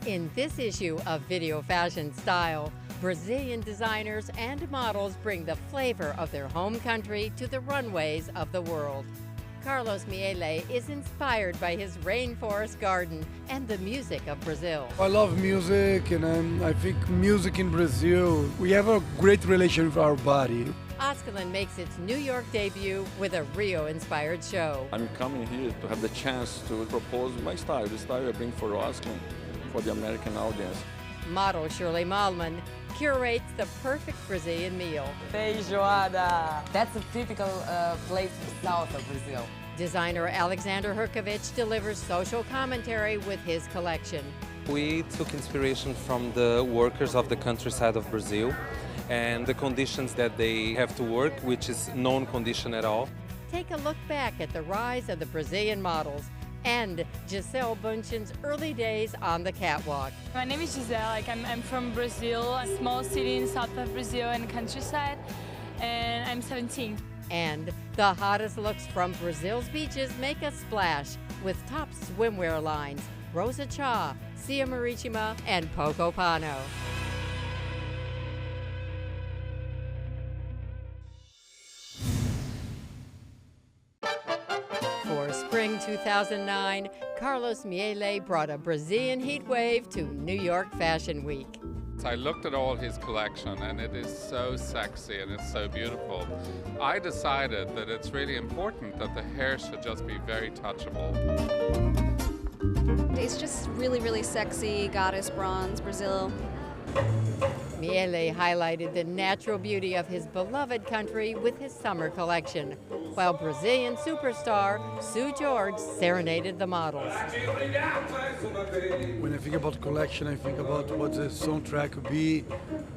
In this issue of Video Fashion Style, Brazilian designers and models bring the flavor of their home country to the runways of the world. Carlos Miele is inspired by his rainforest garden and the music of Brazil. I love music, and I think music in Brazil, we have a great relation with our body. Askelin makes its New York debut with a Rio-inspired show. I'm coming here to have the chance to propose my style, the style I bring for Askelin, for the American audience. Model Shirley Malman curates the perfect Brazilian meal. Feijoada. That's a typical place south of Brazil. Designer Alexander Herkovich delivers social commentary with his collection. We took inspiration from the workers of the countryside of Brazil and the conditions that they have to work, which is known condition at all. Take a look back at the rise of the Brazilian models and Gisele Bündchen's early days on the catwalk. My name is Gisele. I'm from Brazil, a small city in south of Brazil in the countryside, and I'm 17. And the hottest looks from Brazil's beaches make a splash with top swimwear lines Rosa Cha, Cia Maritima, and Poco Pano. For spring 2009, Carlos Miele brought a Brazilian heat wave to New York Fashion Week. I looked at all his collection and it is so sexy and it's so beautiful. I decided that it's really important that the hair should just be very touchable. It's just really, really sexy, goddess bronze, Brazil. Miele highlighted the natural beauty of his beloved country with his summer collection, while Brazilian superstar Sue George serenaded the models. When I think about collection, I think about what the soundtrack would be.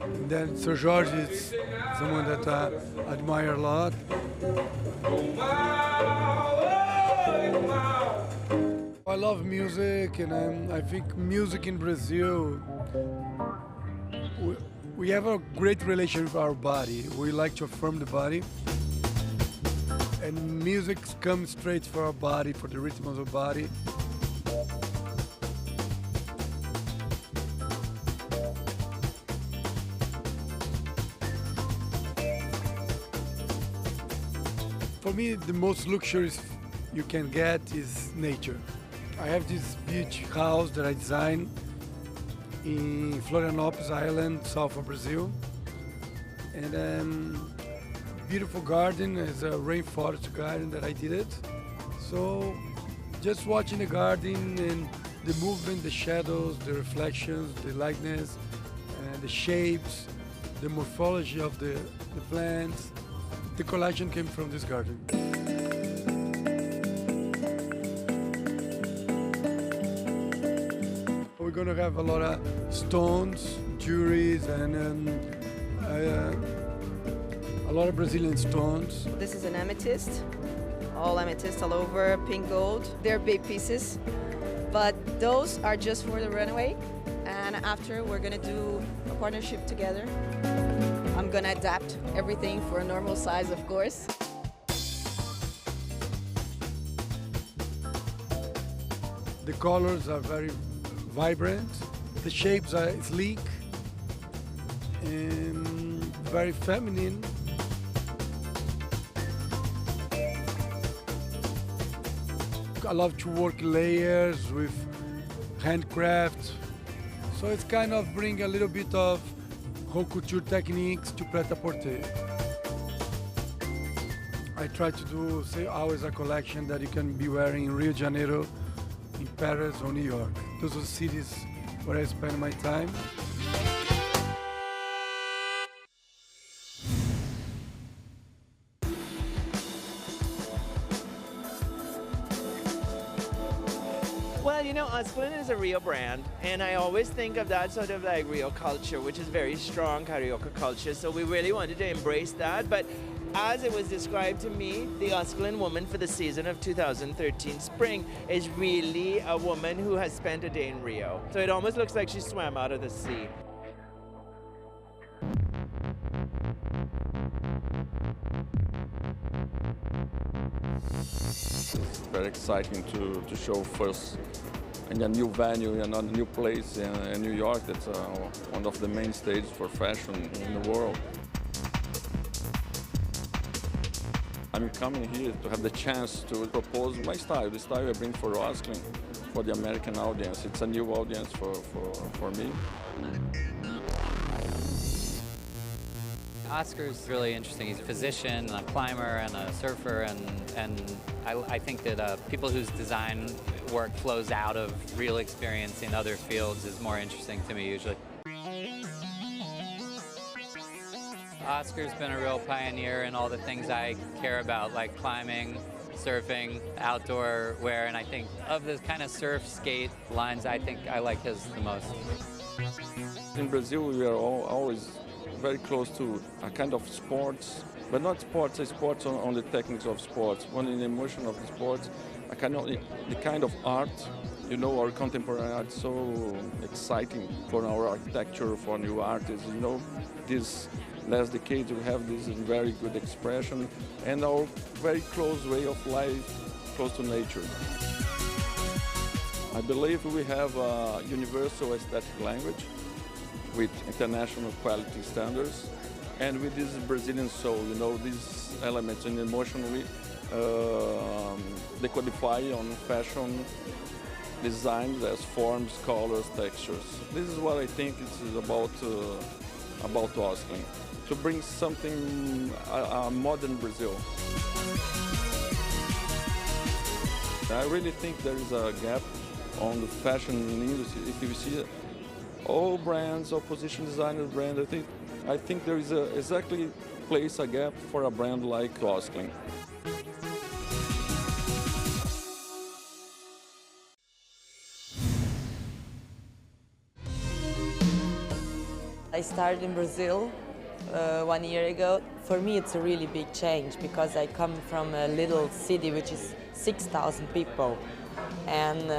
And then Sir George is someone that I admire a lot. I love music, and I think music in Brazil, we have a great relation with our body. We like to affirm the body. And music comes straight for our body, for the rhythm of the body. For me, the most luxurious you can get is nature. I have this beach house that I designed in Florianópolis Island, south of Brazil. And beautiful garden, is a rainforest garden that I did it. So just watching the garden and the movement, the shadows, the reflections, the lightness, and the shapes, the morphology of the plants. The collection came from this garden. We're gonna have a lot of stones, jewelries, and a lot of Brazilian stones. This is an amethyst, all amethyst all over, pink gold. They're big pieces, but those are just for the runway. And after, we're gonna do a partnership together. I'm gonna adapt everything for a normal size, of course. The colors are very vibrant. The shapes are sleek and very feminine. I love to work layers with handcraft. So it's kind of bring a little bit of haute couture techniques to pret-a-porter. I try to do, say, always a collection that you can be wearing in Rio de Janeiro, in Paris or New York. Those are the cities where I spend my time. Well, you know, Askelin is a Rio brand, and I always think of that sort of like Rio culture, which is very strong Carioca culture, so we really wanted to embrace that, but as it was described to me, the Askelin woman for the season of 2013 spring is really a woman who has spent a day in Rio. So it almost looks like she swam out of the sea. It's very exciting to show first in a new venue, in a new place in New York. That's one of the main stages for fashion in the world. I'm coming here to have the chance to propose my style, the style I bring for Roskilde, for the American audience. It's a new audience for me. Oscar's really interesting. He's a physician, a climber, and a surfer, and I think that people whose design work flows out of real experience in other fields is more interesting to me usually. Oscar's been a real pioneer in all the things I care about, like climbing, surfing, outdoor wear, and I think of the kind of surf skate lines, I think I like his the most. In Brazil, we are always very close to a kind of sports, but not sports, sports on the techniques of sports, one in the emotion of the sports, a kind of the kind of art, you know, our contemporary art so exciting for our architecture, for new artists, you know, this last decades we have this very good expression and our very close way of life, close to nature. I believe we have a universal aesthetic language with international quality standards, and with this Brazilian soul, you know, these elements and emotionally they codify on fashion designs as forms, colors, textures. This is what I think it's about Roskilde, to bring something, a modern Brazil. I really think there is a gap on the fashion industry. If you see all brands, all position designer brand, I think there is exactly place a gap for a brand like Roskilde. I started in Brazil 1 year ago. For me, it's a really big change because I come from a little city which is 6,000 people, and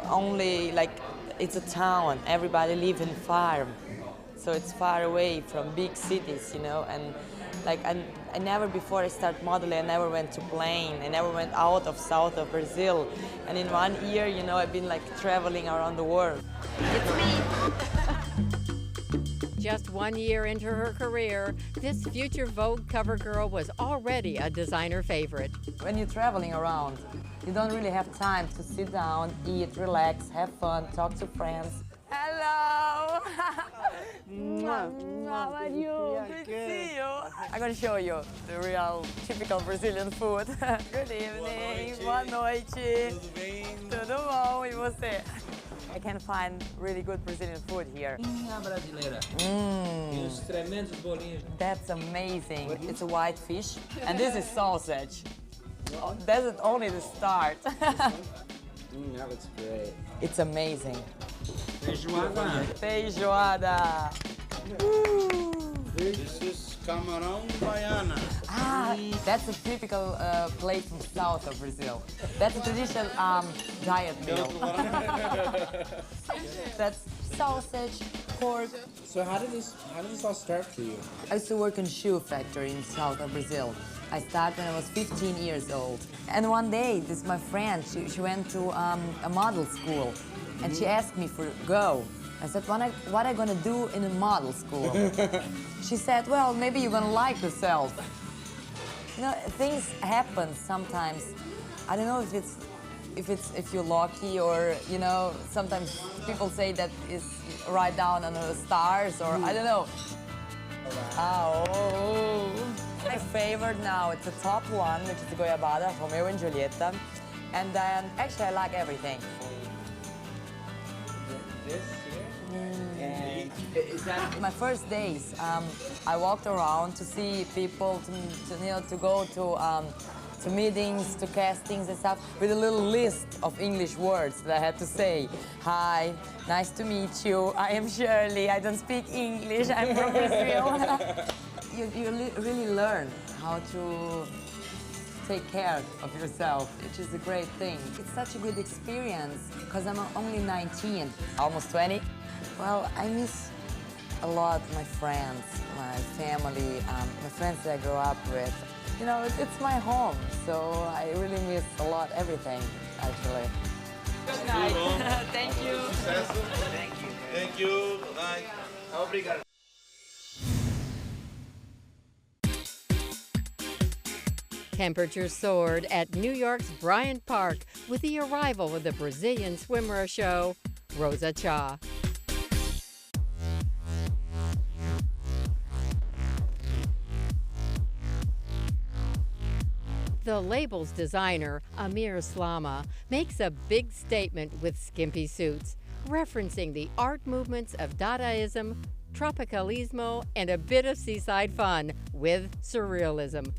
only it's a town. Everybody live in farm, so it's far away from big cities, you know. And I never, before I start modeling, I never went to plane. I never went out of south of Brazil. And in 1 year, you know, I've been traveling around the world. It's me. Just 1 year into her career, this future Vogue cover girl was already a designer favorite. When you're traveling around, you don't really have time to sit down, eat, relax, have fun, talk to friends. Hello! How are you? Good to see you. I'm going to show you the real typical Brazilian food. Good evening, boa noite. Tudo bom, e você? I can find really good Brazilian food here. Brasileira. E os tremendos bolinhos. That's amazing. It's a white fish, and this is sausage. That's only the start. That looks great. It's amazing. Feijoada. Feijoada. This is camarão baiana. Ah, that's a typical plate from south of Brazil. That's a traditional diet meal. That's sausage, pork. So how did this all start for you? I used to work in shoe factory in south of Brazil. I started when I was 15 years old. And one day, my friend, she went to a model school, and she asked me to go. I said, what are you gonna do in a model school? She said, well, maybe you're gonna like yourself. You know, things happen sometimes. I don't know if you're lucky, or, you know, sometimes people say that it's right down on the stars, or I don't know. Oh. My favorite now, it's the top one, which is the goiabada, Romeo and Julieta. And then, actually, I like everything. This here? And is that my first days? I walked around to see people, to go to meetings, to castings and stuff, with a little list of English words that I had to say. Hi, nice to meet you. I am Shirley. I don't speak English. I'm from Brazil. You really learn how to take care of yourself, which is a great thing. It's such a good experience because I'm only 19, almost 20. Well, I miss a lot my friends, my family, my friends that I grew up with. You know, it's my home, so I really miss a lot everything, actually. Good night. Thank you. Thank you. Bye. Obrigado. Temperatures soared at New York's Bryant Park with the arrival of the Brazilian swimwear show, Rosa Cha. The label's designer, Amir Slama, makes a big statement with skimpy suits, referencing the art movements of Dadaism, Tropicalismo, and a bit of seaside fun with surrealism.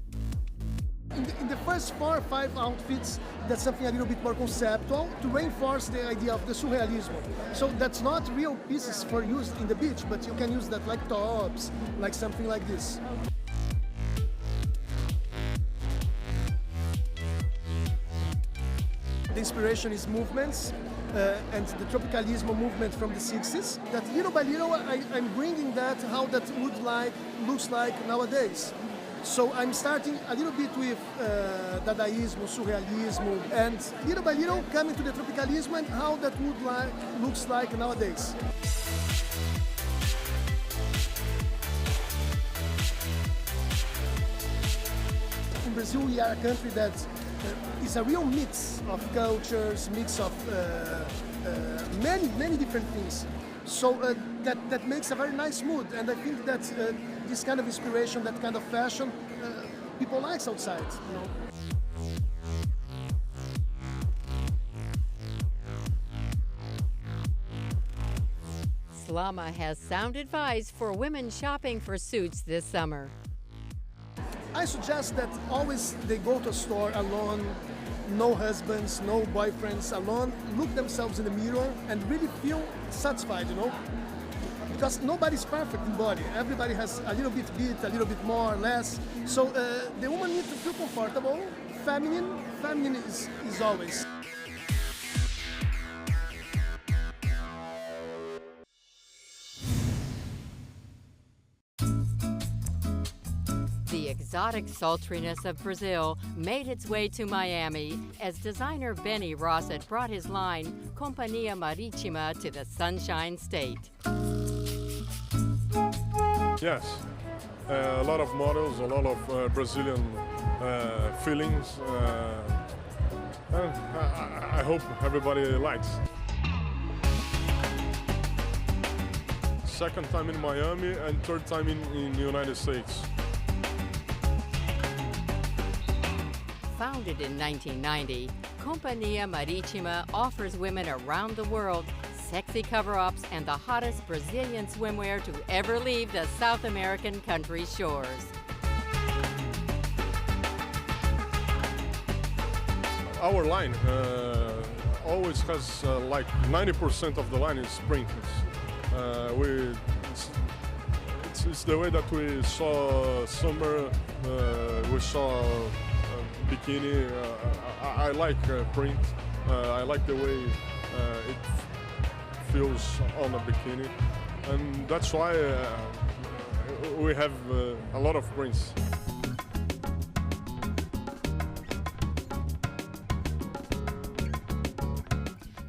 In the first 4 or 5 outfits, that's something a little bit more conceptual to reinforce the idea of the surrealism. So that's not real pieces for use in the beach, but you can use that like tops, like something like this. The inspiration is movements and the Tropicalismo movement from the 60s. That little by little I'm bringing that, how that looks like nowadays. So I'm starting a little bit with Dadaismo, Surrealismo, and little by little coming to the Tropicalismo and how that looks like nowadays. In Brazil, we are a country that is a real mix of cultures, mix of many different things. So that makes a very nice mood, and I think that this kind of inspiration, that kind of fashion, people like outside. You know? Slama has sound advice for women shopping for suits this summer. I suggest that always they go to a store alone, no husbands, no boyfriends, alone, look themselves in the mirror and really feel satisfied, you know? Because nobody's perfect in body. Everybody has a little bit a little bit more, less. So the woman needs to feel comfortable. Feminine is always. The exotic sultriness of Brazil made its way to Miami as designer Benny Rossett brought his line Companhia Marítima to the Sunshine State. Yes, a lot of models, a lot of Brazilian feelings. I hope everybody likes. Second time in Miami and third time in the United States. Founded in 1990, Companhia Marítima offers women around the world sexy cover-ups and the hottest Brazilian swimwear to ever leave the South American country's shores. Our line always has like 90% of the line is print. It's the way that we saw summer, we saw bikini. I like print. I like the way it feels on a bikini, and that's why we have a lot of prints.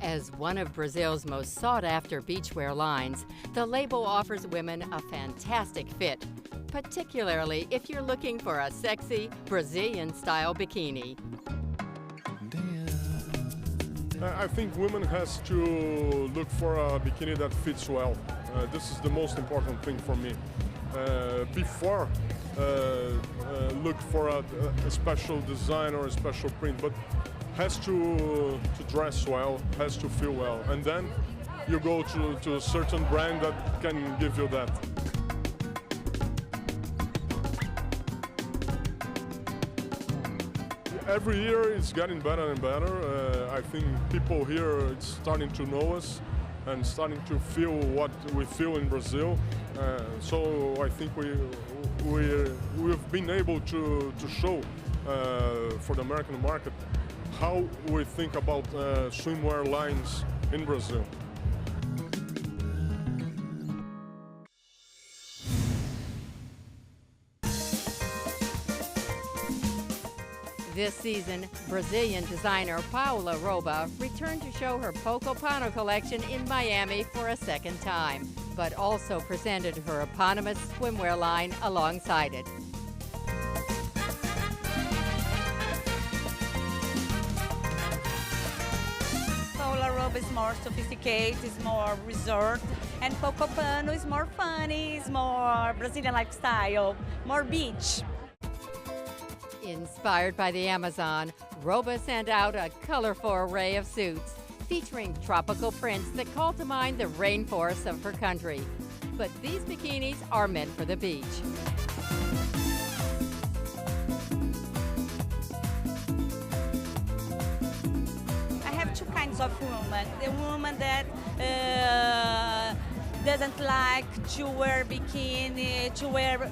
As one of Brazil's most sought-after beachwear lines, the label offers women a fantastic fit, particularly if you're looking for a sexy Brazilian-style bikini. I think women has to look for a bikini that fits well. This is the most important thing for me. Before look for a special design or a special print, but has to dress well, has to feel well, and then you go to a certain brand that can give you that. Every year it's getting better and better. I think people here are starting to know us and starting to feel what we feel in Brazil. So I think we've been able to show for the American market how we think about swimwear lines in Brazil. This season, Brazilian designer Paula Roba returned to show her Poco Pano collection in Miami for a second time, but also presented her eponymous swimwear line alongside it. Paula Roba is more sophisticated, is more resort, and Poco Pano is more funny, is more Brazilian lifestyle, more beach. Inspired by the Amazon, Roba sent out a colorful array of suits featuring tropical prints that call to mind the rainforests of her country. But these bikinis are meant for the beach. I have two kinds of women. The woman that doesn't like to wear bikini, to wear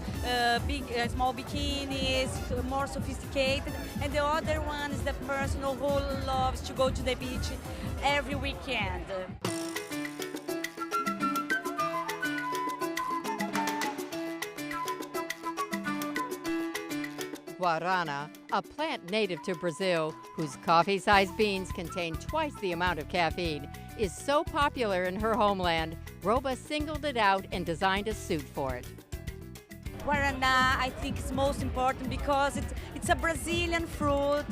small bikinis, more sophisticated. And the other one is the person who loves to go to the beach every weekend. Guarana, a plant native to Brazil whose coffee-sized beans contain twice the amount of caffeine, is so popular in her homeland, Roba singled it out and designed a suit for it. Guaraná, I think, is most important because it's a Brazilian fruit,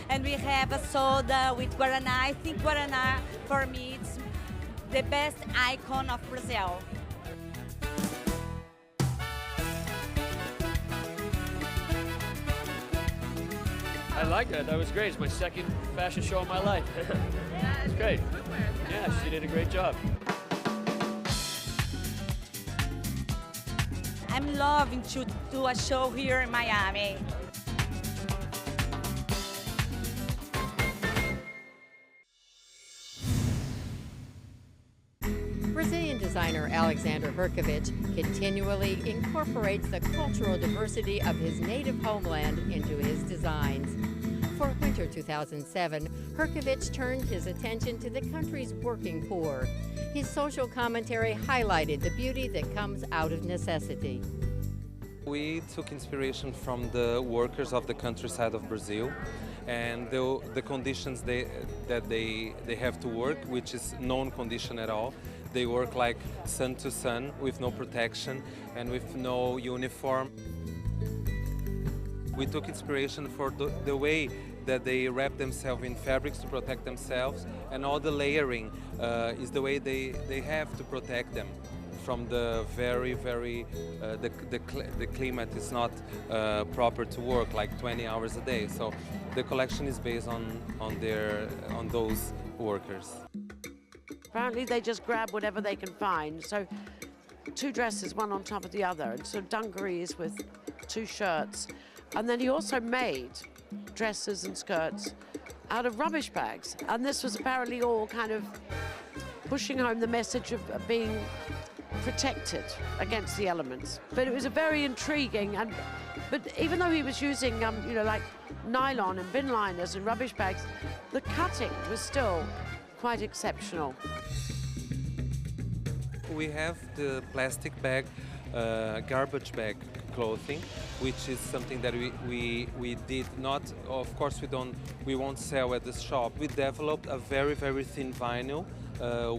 and we have a soda with Guaraná. I think Guaraná, for me, it's the best icon of Brazil. I like that. That was great. It's my second fashion show of my life. It's great. Yeah, she did a great job. I'm loving to do a show here in Miami. Brazilian designer Alexander Herkovich continually incorporates the cultural diversity of his native homeland into his designs. For winter 2007, Herkovich turned his attention to the country's working poor. His social commentary highlighted the beauty that comes out of necessity. We took inspiration from the workers of the countryside of Brazil and the conditions that they have to work, which is no condition at all. They work like sun to sun with no protection and with no uniform. We took inspiration for the way that they wrap themselves in fabrics to protect themselves, and all the layering is the way they have to protect them from the the climate is not proper to work like 20 hours a day. So the collection is based on those workers. Apparently they just grab whatever they can find. So two dresses, one on top of the other, and so dungarees with two shirts. And then he also made dresses and skirts out of rubbish bags. And this was apparently all kind of pushing home the message of being protected against the elements. But it was a very intriguing, but even though he was using, like nylon and bin liners and rubbish bags, the cutting was still quite exceptional. We have the plastic bag, garbage bag clothing, which is something that we did not, of course we won't sell at the shop. We developed a very thin vinyl,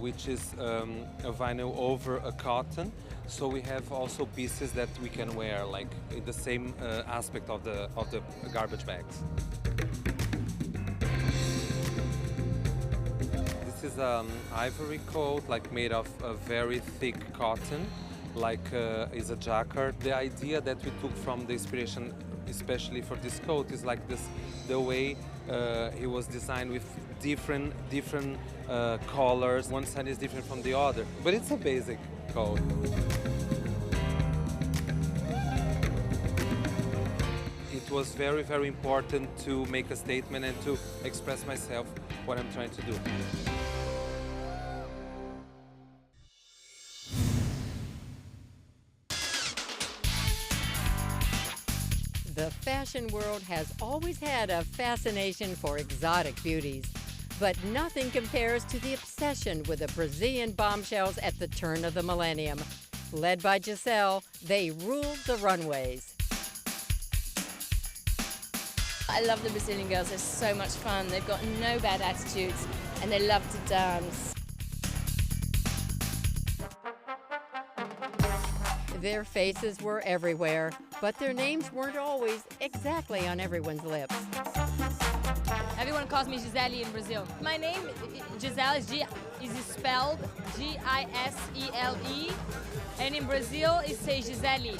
which is a vinyl over a cotton. So we have also pieces that we can wear, like in the same aspect of the garbage bags. This is ivory coat, like made of a very thick cotton, like is a jacquard. The idea that we took from the inspiration, especially for this coat, is like the way it was designed with different colors. One side is different from the other, but it's a basic coat. It was very important to make a statement and to express myself, what I'm trying to do. The fashion world has always had a fascination for exotic beauties, but nothing compares to the obsession with the Brazilian bombshells at the turn of the millennium. Led by Giselle, they ruled the runways. I love the Brazilian girls, they're so much fun. They've got no bad attitudes and they love to dance. Their faces were everywhere, but their names weren't always exactly on everyone's lips. Everyone calls me Gisele in Brazil. My name, Gisele, is spelled Gisele, and in Brazil it says Gisele.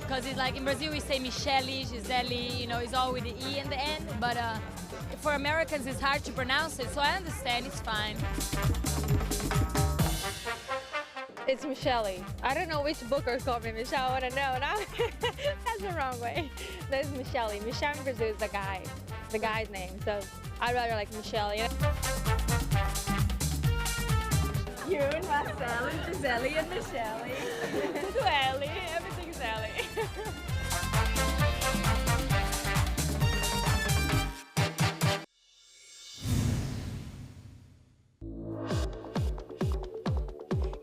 Because it's like in Brazil we say Michele, Gisele, you know, it's all with the E in the end, but for Americans it's hard to pronounce it, so I understand, it's fine. It's Michele. I don't know which booker called me Michelle, I want to know. Now, that's the wrong way. That's Michele. Michelle in Brazil is the guy's name, so I'd rather like Michele. You and Marcel and Gisele and Michele. Ellie, everything's Ellie.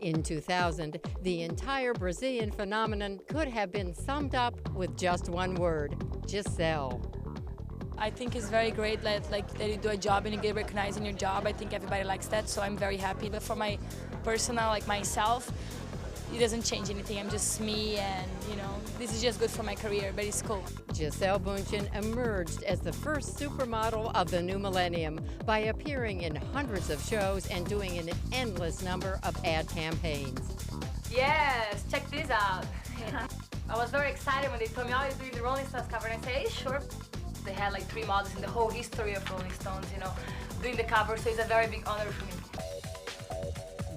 In 2000, the entire Brazilian phenomenon could have been summed up with just one word: Gisele. I think it's very great that you do a job and you get recognized in your job. I think everybody likes that, so I'm very happy. But for my personal, like myself, it doesn't change anything. I'm just me, and you know, this is just good for my career, but it's cool. Gisele Bündchen emerged as the first supermodel of the new millennium by appearing in hundreds of shows and doing an endless number of ad campaigns. Yes, check this out. I was very excited when they told me, oh, you're doing the Rolling Stones cover, and I said, hey, sure. They had like 3 models in the whole history of Rolling Stones, you know, doing the cover, so it's a very big honor for me.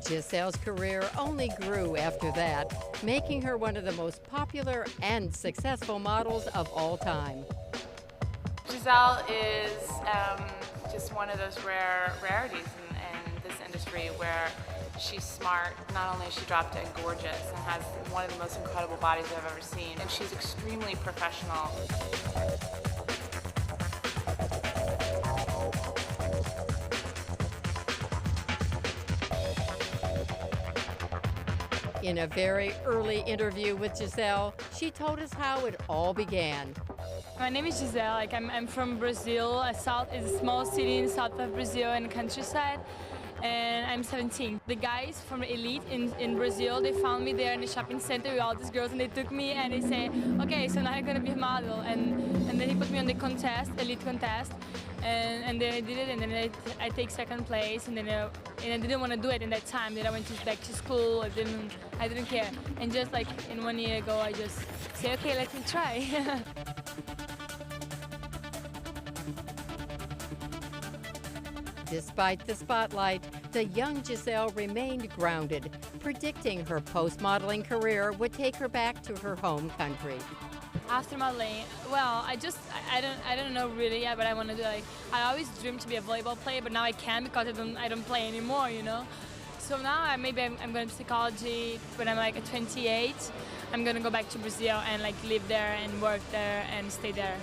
Gisele's career only grew after that, making her one of the most popular and successful models of all time. Gisele is just one of those rarities in this industry where she's smart. Not only is she drop dead gorgeous and has one of the most incredible bodies I've ever seen, and she's extremely professional. In a very early interview with Gisele, she told us how it all began. My name is Gisele. Like I'm from Brazil. It's a small city in south of Brazil in the countryside, and I'm 17. The guys from Elite in Brazil, they found me there in the shopping center with all these girls, and they took me and they say, okay, so now you're gonna be a model, and then he put me on the contest, Elite contest. And then I did it, and then I take second place, and then and I didn't want to do it in that time. Then I went back to school. I didn't care. And just like in 1 year ago, I just say, okay, let me try. Despite the spotlight, the young Gisele remained grounded, predicting her post-modeling career would take her back to her home country. After modeling, well, I don't know really yet, but I want to do I always dreamed to be a volleyball player, but now I can because I don't play anymore, you know. So now maybe I'm going to psychology when I'm like 28. I'm going to go back to Brazil and like live there and work there and stay there.